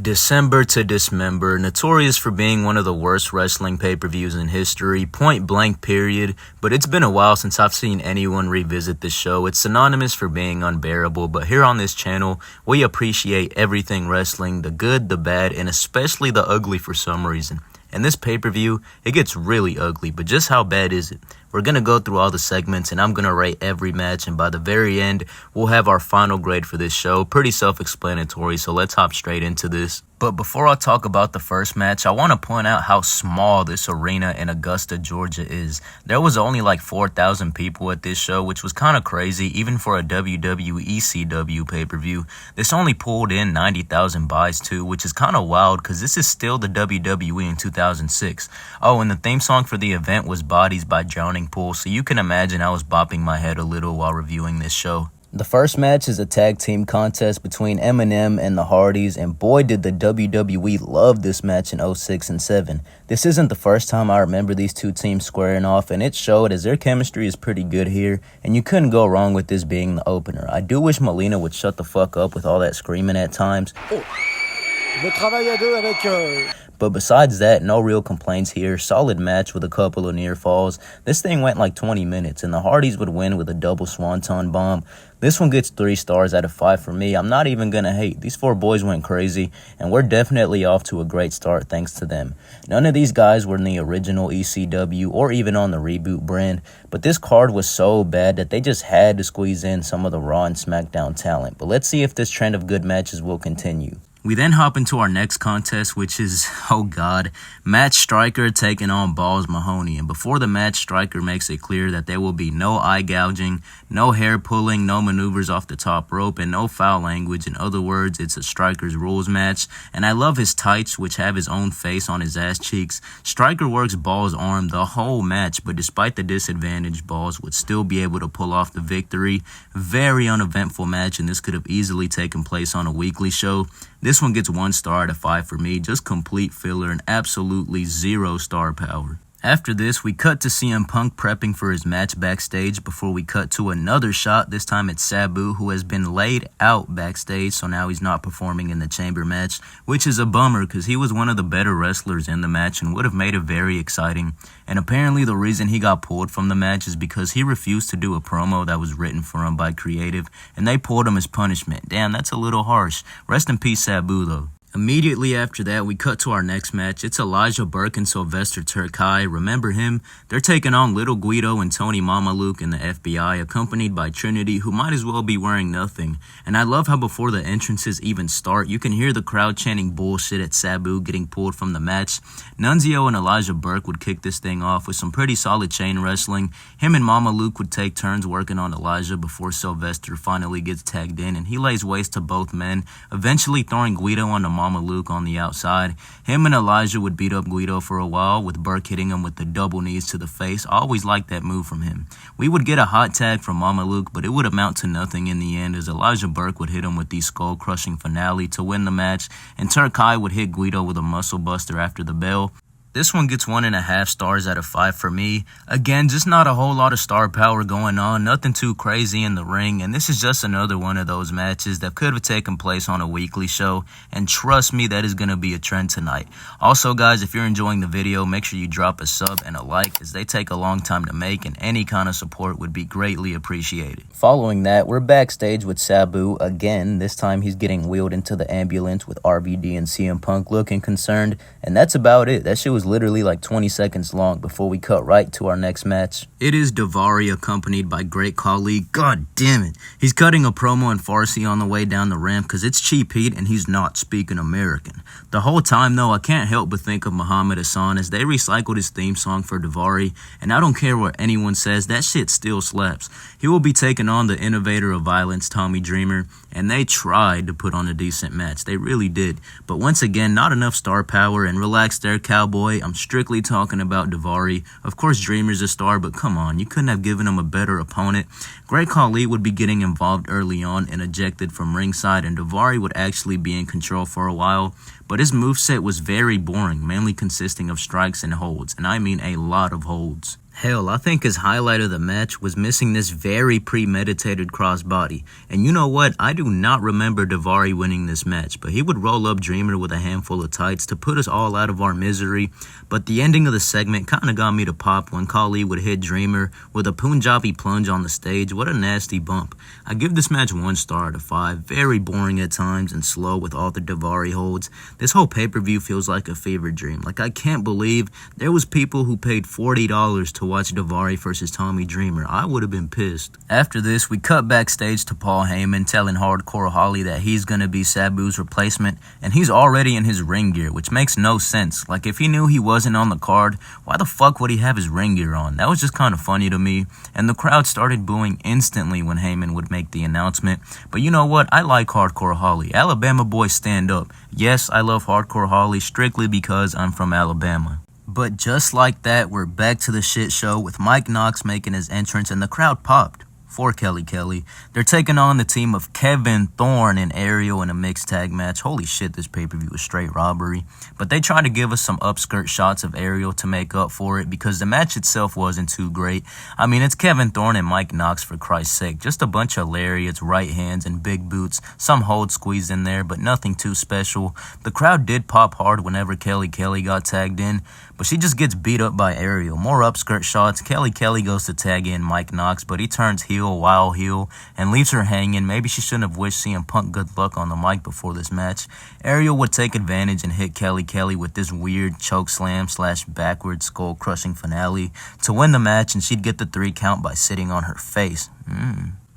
December to Dismember, notorious for being one of the worst wrestling pay-per-views in history, point blank period, but it's been a while since I've seen anyone revisit this show. It's synonymous for being unbearable, but here on this channel, we appreciate everything wrestling, the good, the bad, and especially the ugly for some reason. And this pay-per-view, it gets really ugly, but just how bad is it? We're going to go through all the segments, and I'm going to rate every match, and by the very end, we'll have our final grade for this show. Pretty self-explanatory, so let's hop straight into this. But before I talk about the first match, I want to point out how small this arena in Augusta, Georgia is. There was only like 4,000 people at this show, which was kind of crazy, even for a WWE ECW pay-per-view. This only pulled in 90,000 buys too, which is kind of wild because this is still the WWE in 2006. Oh, and the theme song for the event was Bodies by Drowning Pool, so you can imagine I was bopping my head a little while reviewing this show. The first match is a tag team contest between Eminem and the Hardys, and boy did the WWE love this match in 06 and 07. This isn't the first time I remember these two teams squaring off, and it showed as their chemistry is pretty good here, and you couldn't go wrong with this being the opener. I do wish Melina would shut the fuck up with all that screaming at times. Le travail à deux avec But besides that, no real complaints here. Solid match with a couple of near falls. This thing went like 20 minutes, and the Hardys would win with a double swanton bomb. This one gets 3 stars out of 5 for me. I'm not even gonna hate. These 4 boys went crazy, and we're definitely off to a great start thanks to them. None of these guys were in the original ECW or even on the reboot brand, but this card was so bad that they just had to squeeze in some of the Raw and SmackDown talent. But let's see if this trend of good matches will continue. We then hop into our next contest, which is, oh god, Match Striker taking on Balls Mahoney. And before the match, Striker makes it clear that there will be no eye gouging, no hair pulling, no maneuvers off the top rope, and no foul language. In other words, it's a Striker's rules match. And I love his tights, which have his own face on his ass cheeks. Striker works Balls' arm the whole match, but despite the disadvantage, Balls would still be able to pull off the victory. Very uneventful match, and this could have easily taken place on a weekly show. This one gets 1 star out of 5 for me, just complete filler and absolutely 0 star power. After this, we cut to CM Punk prepping for his match backstage before we cut to another shot. This time it's Sabu, who has been laid out backstage, so now he's not performing in the chamber match, which is a bummer because he was one of the better wrestlers in the match and would have made it very exciting. And apparently the reason he got pulled from the match is because he refused to do a promo that was written for him by Creative, and they pulled him as punishment. Damn, that's a little harsh. Rest in peace, Sabu, though. Immediately after that, we cut to our next match. It's Elijah Burke and Sylvester Terkay. Remember him? They're taking on Little Guido and Tony Mamaluke in the FBI, accompanied by Trinity, who might as well be wearing nothing. And I love how before the entrances even start, you can hear the crowd chanting bullshit at Sabu getting pulled from the match. Nunzio and Elijah Burke would kick this thing off with some pretty solid chain wrestling. Him and Mamaluke would take turns working on Elijah before Sylvester finally gets tagged in, and he lays waste to both men, eventually throwing Guido on the Mamaluke on the outside. Him and Elijah would beat up Guido for a while, with Burke hitting him with the double knees to the face. I always liked that move from him. We would get a hot tag from Mamaluke, but it would amount to nothing in the end, as Elijah Burke would hit him with the skull-crushing finale to win the match, and Terkay would hit Guido with a muscle buster after the bell. This one gets 1.5 stars out of 5 for me. Again, just not a whole lot of star power going on, nothing too crazy in the ring, and this is just another one of those matches that could have taken place on a weekly show, and trust me, that is going to be a trend tonight. Also, guys, if you're enjoying the video, make sure you drop a sub and a like, as they take a long time to make, and any kind of support would be greatly appreciated. Following that, we're backstage with Sabu again. This time he's getting wheeled into the ambulance with RVD and CM Punk looking concerned, and that's about it. That shit was literally like 20 seconds long before we cut right to our next match. It is Daivari accompanied by Great Khali. God damn it. He's cutting a promo in Farsi on the way down the ramp because it's Cheap Heat and he's not speaking American. The whole time though, I can't help but think of Muhammad Hassan as they recycled his theme song for Daivari, and I don't care what anyone says, that shit still slaps. He will be taking on the innovator of violence, Tommy Dreamer, and they tried to put on a decent match. They really did. But once again, not enough star power, and relax there, cowboy. I'm strictly talking about Daivari. Of course, Dreamer's a star, but come on, you couldn't have given him a better opponent. Great Khali would be getting involved early on and ejected from ringside, and Daivari would actually be in control for a while. But his moveset was very boring, mainly consisting of strikes and holds, and I mean a lot of holds. Hell, I think his highlight of the match was missing this very premeditated crossbody. And you know what? I do not remember Daivari winning this match, but he would roll up Dreamer with a handful of tights to put us all out of our misery. But the ending of the segment kind of got me to pop when Khali would hit Dreamer with a Punjabi plunge on the stage. What a nasty bump. I give this match 1 star out of 5. Very boring at times and slow with all the Daivari holds. This whole pay-per-view feels like a fever dream. Like, I can't believe there was people who paid $40 to watch Daivari versus Tommy Dreamer. I would have been pissed. After this, we cut backstage to Paul Heyman telling Hardcore Holly that he's going to be Sabu's replacement, and he's already in his ring gear, which makes no sense. Like, if he knew he wasn't on the card, why the fuck would he have his ring gear on? That was just kind of funny to me, and the crowd started booing instantly when Heyman would make the announcement. But you know what? I like Hardcore Holly. Alabama boys stand up. Yes, I love Hardcore Holly strictly because I'm from Alabama. But just like that, we're back to the shit show with Mike Knox making his entrance and the crowd popped for Kelly. They're taking on the team of Kevin Thorne and Ariel in a mixed tag match. Holy shit, this pay-per-view was straight robbery. But they try to give us some upskirt shots of Ariel to make up for it because the match itself wasn't too great. I mean, it's Kevin Thorne and Mike Knox for Christ's sake. Just a bunch of lariats, right hands, and big boots. Some hold squeezed in there, but nothing too special. The crowd did pop hard whenever Kelly got tagged in, but she just gets beat up by Ariel. More upskirt shots. Kelly goes to tag in Mike Knox, but he turns wild heel, and leaves her hanging. Maybe she shouldn't have wished CM Punk good luck on the mic before this match. Ariel would take advantage and hit Kelly with this weird choke slam / backward skull crushing finale to win the match, and she'd get the 3 count by sitting on her face.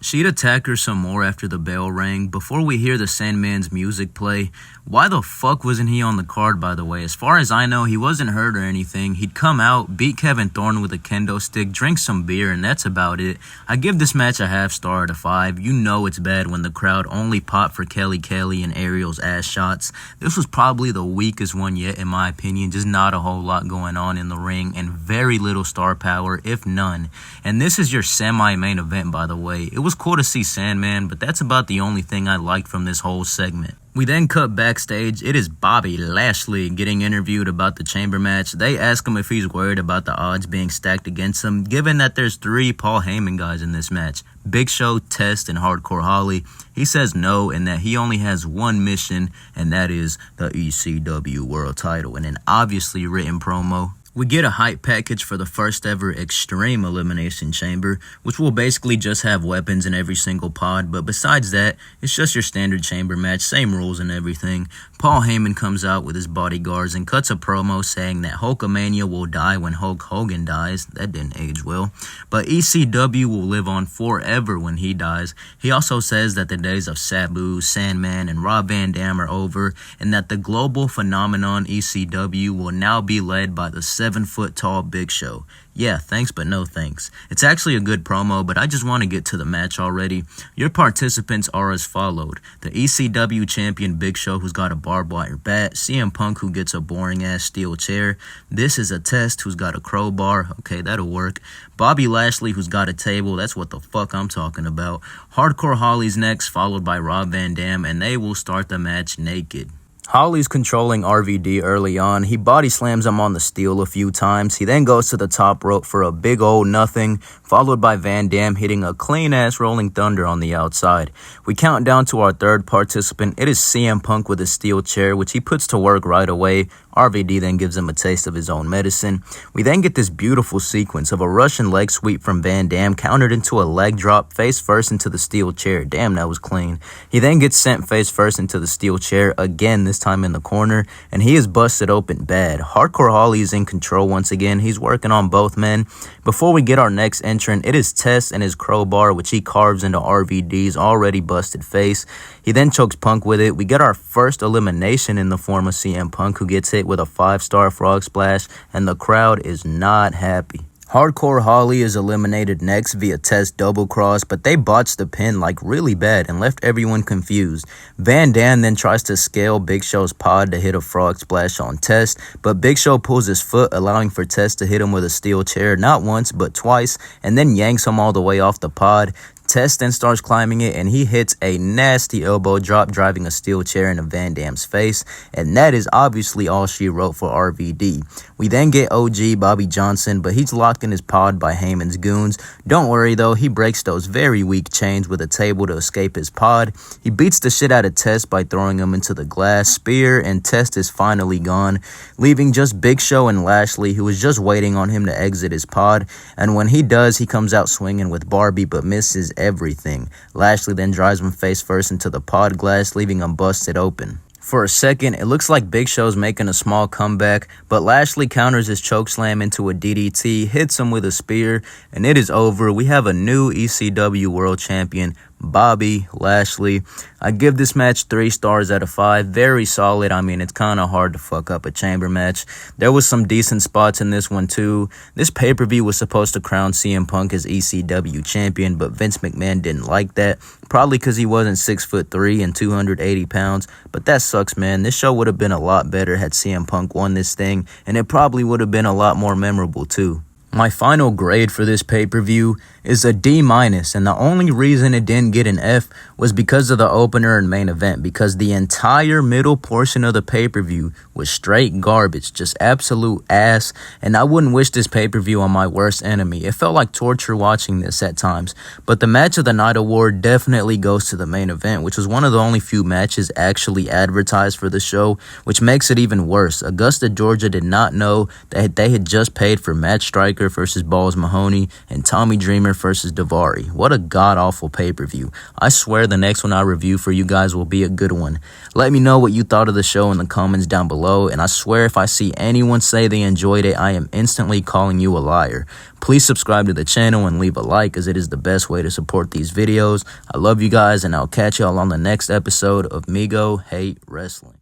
She'd attack her some more after the bell rang. Before we hear the Sandman's music play, why the fuck wasn't he on the card, by the way? As far as I know, he wasn't hurt or anything. He'd come out, beat Kevin Thorne with a kendo stick, drink some beer, and that's about it. I give this match a half star out of 5. You know it's bad when the crowd only popped for Kelly and Ariel's ass shots. This was probably the weakest one yet, in my opinion. Just not a whole lot going on in the ring, and very little star power, if none. And this is your semi-main event, by the way. It was cool to see Sandman, but that's about the only thing I liked from this whole segment. We then cut backstage. It is Bobby Lashley getting interviewed about the chamber match. They ask him if he's worried about the odds being stacked against him, given that there's 3 Paul Heyman guys in this match. Big Show, Test, and Hardcore Holly. He says no, and that he only has one mission, and that is the ECW World Title, and an obviously written promo. We get a hype package for the first ever Extreme Elimination Chamber, which will basically just have weapons in every single pod, but besides that, it's just your standard chamber match, same rules and everything. Paul Heyman comes out with his bodyguards and cuts a promo saying that Hulkamania will die when Hulk Hogan dies. That didn't age well. But ECW will live on forever when he dies. He also says that the days of Sabu, Sandman, and Rob Van Dam are over, and that the global phenomenon ECW will now be led by the 7-foot-tall Big Show. Yeah, thanks, but no thanks. It's actually a good promo, but I just want to get to the match already. Your participants are as followed. The ECW champion Big Show, who's got a barbed wire bat. CM Punk, who gets a boring-ass steel chair. This is a Test, who's got a crowbar. Okay, that'll work. Bobby Lashley, who's got a table. That's what the fuck I'm talking about. Hardcore Holly's next, followed by Rob Van Dam, and they will start the match naked. Holly's controlling RVD early on. He body slams him on the steel a few times. He then goes to the top rope for a big old nothing, followed by Van Dam hitting a clean-ass Rolling Thunder on the outside. We count down to our third participant. It is CM Punk with a steel chair, which he puts to work right away. RVD then gives him a taste of his own medicine. We then get this beautiful sequence of a Russian leg sweep from Van Dam countered into a leg drop face first into the steel chair. Damn, that was clean. He then gets sent face first into the steel chair again, this time in the corner, and he is busted open bad. Hardcore Holly is in control once again. He's working on both men. Before we get our next entrant, it is Test and his crowbar, which he carves into RVD's already busted face. He then chokes Punk with it. We get our first elimination in the form of CM Punk, who gets hit with a 5-star frog splash, and the crowd is not happy. Hardcore Holly is eliminated next via Test double cross, but they botched the pin like really bad and left everyone confused. Van Dam then tries to scale Big Show's pod to hit a frog splash on Test, but Big Show pulls his foot, allowing for Test to hit him with a steel chair not once but twice, and then yanks him all the way off the pod. Test then starts climbing it, and he hits a nasty elbow drop, driving a steel chair into Van Dam's face, and that is obviously all she wrote for RVD. We then get OG Bobby Johnson, but he's locked in his pod by Heyman's goons. Don't worry though, he breaks those very weak chains with a table to escape his pod. He beats the shit out of Test by throwing him into the glass spear, and Test is finally gone, leaving just Big Show and Lashley, who was just waiting on him to exit his pod. And when he does, he comes out swinging with Barbie but misses everything. Lashley then drives him face first into the pod glass, leaving him busted open. For a second, it looks like Big Show's making a small comeback, but Lashley counters his chokeslam into a DDT, hits him with a spear, and it is over. We have a new ECW World Champion, Bobby Lashley. I give this match 3 stars out of 5. Very solid. I mean, it's kind of hard to fuck up a chamber match. There was some decent spots in this one too. This pay-per-view was supposed to crown CM Punk as ECW champion, but Vince McMahon didn't like that. Probably because he wasn't 6'3" and 280 pounds. But that sucks, man. This show would have been a lot better had CM Punk won this thing, and it probably would have been a lot more memorable too. My final grade for this pay-per-view is a D-, and the only reason it didn't get an F was because of the opener and main event, because the entire middle portion of the pay-per-view was straight garbage, just absolute ass, and I wouldn't wish this pay-per-view on my worst enemy. It felt like torture watching this at times, but the Match of the Night award definitely goes to the main event, which was one of the only few matches actually advertised for the show, which makes it even worse. Augusta, Georgia did not know that they had just paid for Matt Striker versus Balls Mahoney and Tommy Dreamer versus Daivari. What a god-awful pay-per-view. I swear the next one I review for you guys will be a good one. Let me know what you thought of the show in the comments down below, and I swear if I see anyone say they enjoyed it, I am instantly calling you a liar. Please subscribe to the channel and leave a like, as it is the best way to support these videos. I love you guys, and I'll catch y'all on the next episode of Migo Hate Wrestling.